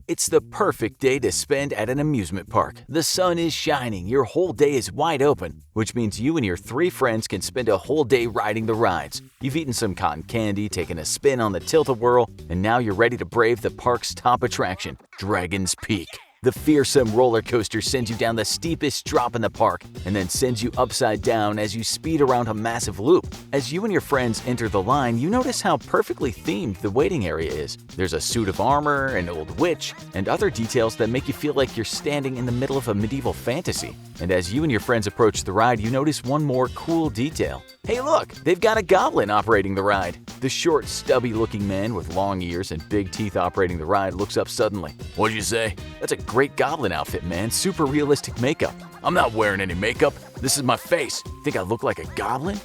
It's the perfect day to spend at an amusement park. The sun is shining, your whole day is wide open, which means you and your 3 friends can spend a whole day riding the rides. You've eaten some cotton candy, taken a spin on the tilt-a-whirl, and now you're ready to brave the park's top attraction, Dragon's Peak. The fearsome roller coaster sends you down the steepest drop in the park and then sends you upside down as you speed around a massive loop. As you and your friends enter the line, you notice how perfectly themed the waiting area is. There's a suit of armor, an old witch, and other details that make you feel like you're standing in the middle of a medieval fantasy. And as you and your friends approach the ride, you notice one more cool detail. Hey look, they've got a goblin operating the ride. The short, stubby-looking man with long ears and big teeth operating the ride looks up suddenly. What'd you say? That's a great goblin outfit, man. Super realistic makeup. I'm not wearing any makeup. This is my face. Think I look like a goblin?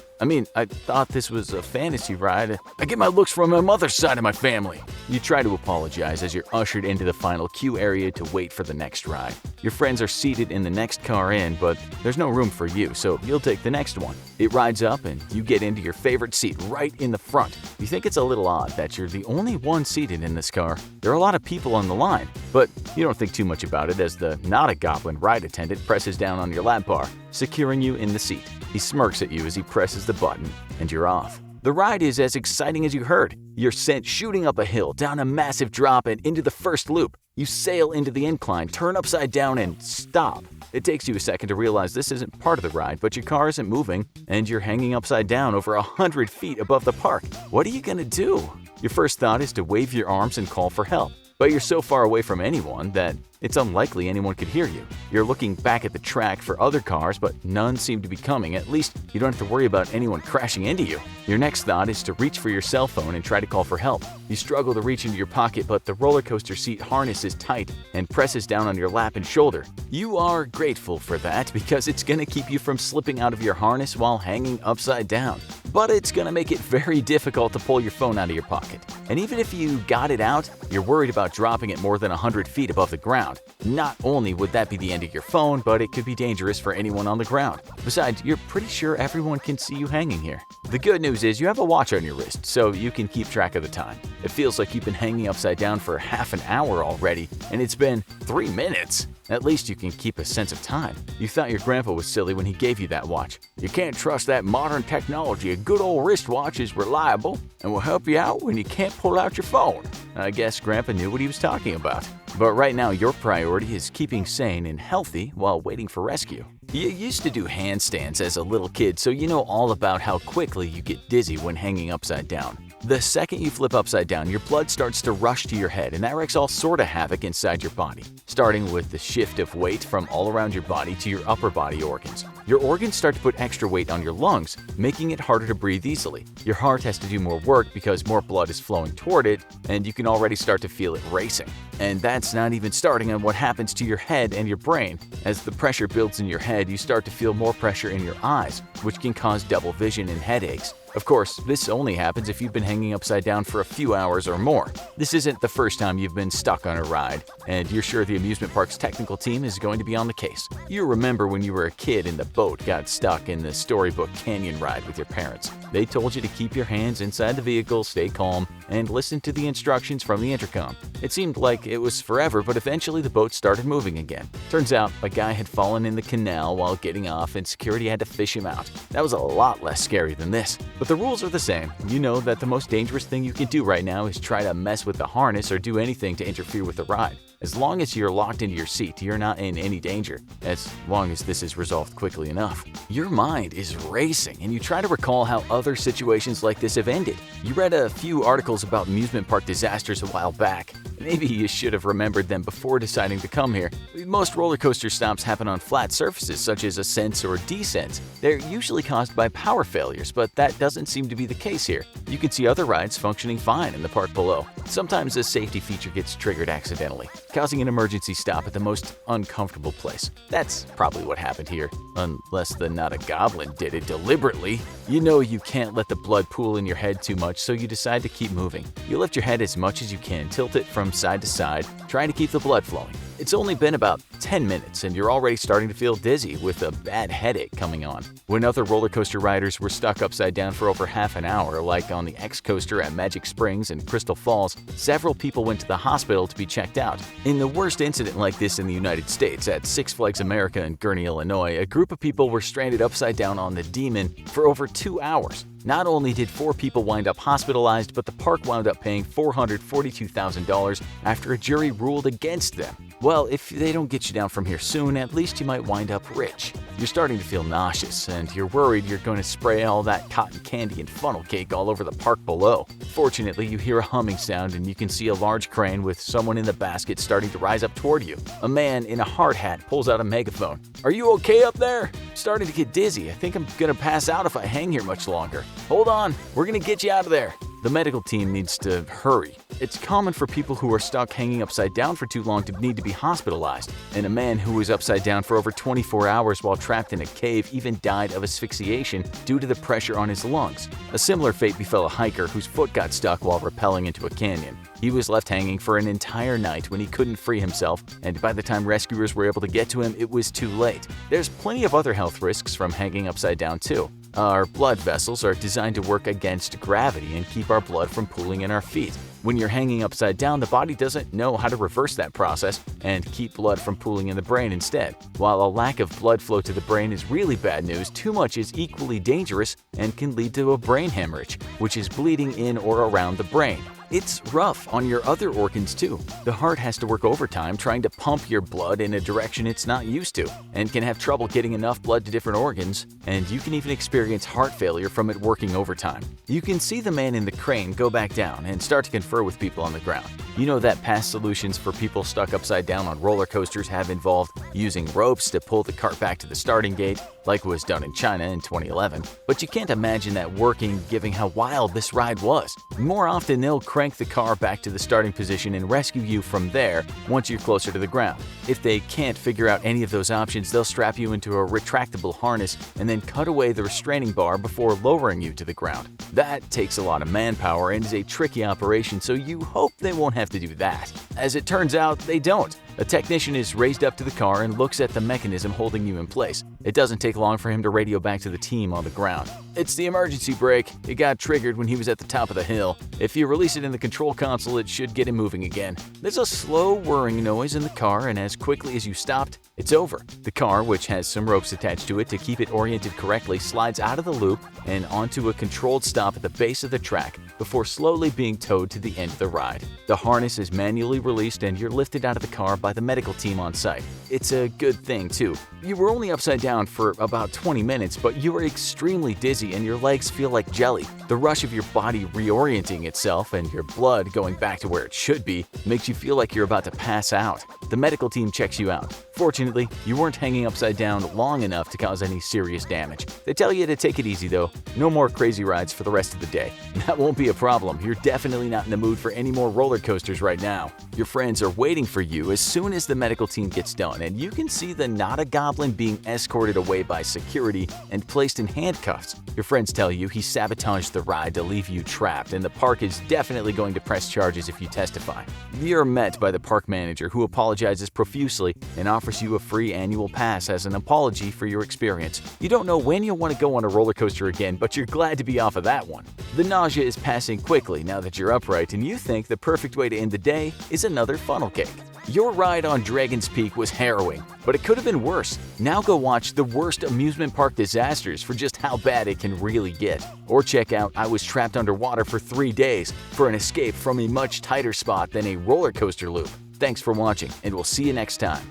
I thought this was a fantasy ride. I get my looks from my mother's side of my family. You try to apologize as you're ushered into the final queue area to wait for the next ride. Your friends are seated in the next car in, but there's no room for you, so you'll take the next one. It rides up and you get into your favorite seat right in the front. You think it's a little odd that you're the only one seated in this car. There are a lot of people on the line, but you don't think too much about it as the not-a-goblin ride attendant presses down on your lap bar, securing you in the seat. He smirks at you as he presses the button, and you're off. The ride is as exciting as you heard. You're sent shooting up a hill, down a massive drop, and into the first loop. You sail into the incline, turn upside down, and stop. It takes you a second to realize this isn't part of the ride, but your car isn't moving, and you're hanging upside down over 100 feet above the park. What are you gonna do? Your first thought is to wave your arms and call for help, but you're so far away from anyone that it's unlikely anyone could hear you. You're looking back at the track for other cars, but none seem to be coming. At least you don't have to worry about anyone crashing into you. Your next thought is to reach for your cell phone and try to call for help. You struggle to reach into your pocket, but the roller coaster seat harness is tight and presses down on your lap and shoulder. You are grateful for that because it's going to keep you from slipping out of your harness while hanging upside down. But it's going to make it very difficult to pull your phone out of your pocket. And even if you got it out, you're worried about dropping it more than 100 feet above the ground. Not only would that be the end of your phone, but it could be dangerous for anyone on the ground. Besides, you're pretty sure everyone can see you hanging here. The good news is you have a watch on your wrist, so you can keep track of the time. It feels like you've been hanging upside down for half an hour already, and it's been 3 minutes. At least you can keep a sense of time. You thought your grandpa was silly when he gave you that watch. You can't trust that modern technology. A good old wristwatch is reliable and will help you out when you can't pull out your phone. I guess grandpa knew what he was talking about. But right now your priority is keeping sane and healthy while waiting for rescue. You used to do handstands as a little kid, so you know all about how quickly you get dizzy when hanging upside down. The second you flip upside down, your blood starts to rush to your head, and that wreaks all sort of havoc inside your body, starting with the shift of weight from all around your body to your upper body organs. Your organs start to put extra weight on your lungs, making it harder to breathe easily. Your heart has to do more work because more blood is flowing toward it, and you can already start to feel it racing. And that's not even starting on what happens to your head and your brain. As the pressure builds in your head, you start to feel more pressure in your eyes, which can cause double vision and headaches. Of course, this only happens if you've been hanging upside down for a few hours or more. This isn't the first time you've been stuck on a ride, and you're sure the amusement park's technical team is going to be on the case. You remember when you were a kid and the boat got stuck in the storybook canyon ride with your parents. They told you to keep your hands inside the vehicle, stay calm, and listen to the instructions from the intercom. It seemed like it was forever, but eventually the boat started moving again. Turns out a guy had fallen in the canal while getting off and security had to fish him out. That was a lot less scary than this. But the rules are the same. You know that the most dangerous thing you can do right now is try to mess with the harness or do anything to interfere with the ride. As long as you're locked into your seat, you're not in any danger, as long as this is resolved quickly enough. Your mind is racing, and you try to recall how other situations like this have ended. You read a few articles about amusement park disasters a while back. Maybe you should have remembered them before deciding to come here. Most roller coaster stops happen on flat surfaces such as ascents or descents. They're usually caused by power failures, but that doesn't seem to be the case here. You can see other rides functioning fine in the park below. Sometimes a safety feature gets triggered accidentally, causing an emergency stop at the most uncomfortable place. That's probably what happened here, unless the not-a-goblin did it deliberately. You know you can't let the blood pool in your head too much, so you decide to keep moving. You lift your head as much as you can, tilt it from side to side, trying to keep the blood flowing. It's only been about 10 minutes and you're already starting to feel dizzy with a bad headache coming on. When other roller coaster riders were stuck upside down for over half an hour, like on the X coaster at Magic Springs and Crystal Falls, several people went to the hospital to be checked out. In the worst incident like this in the United States, at Six Flags America in Gurnee, Illinois, a group of people were stranded upside down on the Demon for over 2 hours. Not only did 4 people wind up hospitalized, but the park wound up paying $442,000 after a jury ruled against them. Well, if they don't get you down from here soon, at least you might wind up rich. You're starting to feel nauseous, and you're worried you're going to spray all that cotton candy and funnel cake all over the park below. Fortunately, you hear a humming sound and you can see a large crane with someone in the basket starting to rise up toward you. A man in a hard hat pulls out a megaphone. "Are you okay up there? Starting to get dizzy. I think I'm gonna pass out if I hang here much longer. Hold on, we're gonna get you out of there." The medical team needs to hurry. It's common for people who are stuck hanging upside down for too long to need to be hospitalized, and a man who was upside down for over 24 hours while trapped in a cave even died of asphyxiation due to the pressure on his lungs. A similar fate befell a hiker whose foot got stuck while rappelling into a canyon. He was left hanging for an entire night when he couldn't free himself, and by the time rescuers were able to get to him, it was too late. There's plenty of other health risks from hanging upside down too. Our blood vessels are designed to work against gravity and keep our blood from pooling in our feet. When you're hanging upside down, the body doesn't know how to reverse that process and keep blood from pooling in the brain instead. While a lack of blood flow to the brain is really bad news, too much is equally dangerous and can lead to a brain hemorrhage, which is bleeding in or around the brain. It's rough on your other organs too. The heart has to work overtime trying to pump your blood in a direction it's not used to, and can have trouble getting enough blood to different organs, and you can even experience heart failure from it working overtime. You can see the man in the crane go back down and start to confer with people on the ground. You know that past solutions for people stuck upside down on roller coasters have involved using ropes to pull the cart back to the starting gate, like was done in China in 2011. But you can't imagine that working given how wild this ride was. More often, they'll crank the car back to the starting position and rescue you from there once you're closer to the ground. If they can't figure out any of those options, they'll strap you into a retractable harness and then cut away the restraining bar before lowering you to the ground. That takes a lot of manpower and is a tricky operation, so you hope they won't have to do that. As it turns out, they don't. A technician is raised up to the car and looks at the mechanism holding you in place. It doesn't take long for him to radio back to the team on the ground. "It's the emergency brake. It got triggered when he was at the top of the hill. If you release it in the control console, it should get him moving again." There's a slow whirring noise in the car, and as quickly as you stopped, it's over. The car, which has some ropes attached to it to keep it oriented correctly, slides out of the loop and onto a controlled stop at the base of the track before slowly being towed to the end of the ride. The harness is manually released and you're lifted out of the car by the medical team on site. It's a good thing too. You were only upside down for about 20 minutes, but you are extremely dizzy and your legs feel like jelly. The rush of your body reorienting itself and your blood going back to where it should be makes you feel like you're about to pass out. The medical team checks you out. Fortunately, you weren't hanging upside down long enough to cause any serious damage. They tell you to take it easy though. No more crazy rides for the rest of the day. That won't be a problem. You're definitely not in the mood for any more roller coasters right now. Your friends are waiting for you as soon as the medical team gets done, and you can see the Not-A-Goblin being escorted away by security and placed in handcuffs. Your friends tell you he sabotaged the ride to leave you trapped, and the park is definitely going to press charges if you testify. You're met by the park manager, who apologizes profusely and offers you a free annual pass as an apology for your experience. You don't know when you'll want to go on a roller coaster again, but you're glad to be off of that one. The nausea is passing quickly now that you're upright, and you think the perfect way to end the day is another funnel cake. Your ride on Dragon's Peak was harrowing, but it could have been worse. Now go watch The Worst Amusement Park Disasters for just how bad it can really get. Or check out I Was Trapped Underwater for 3 days for an escape from a much tighter spot than a roller coaster loop. Thanks for watching, and we'll see you next time.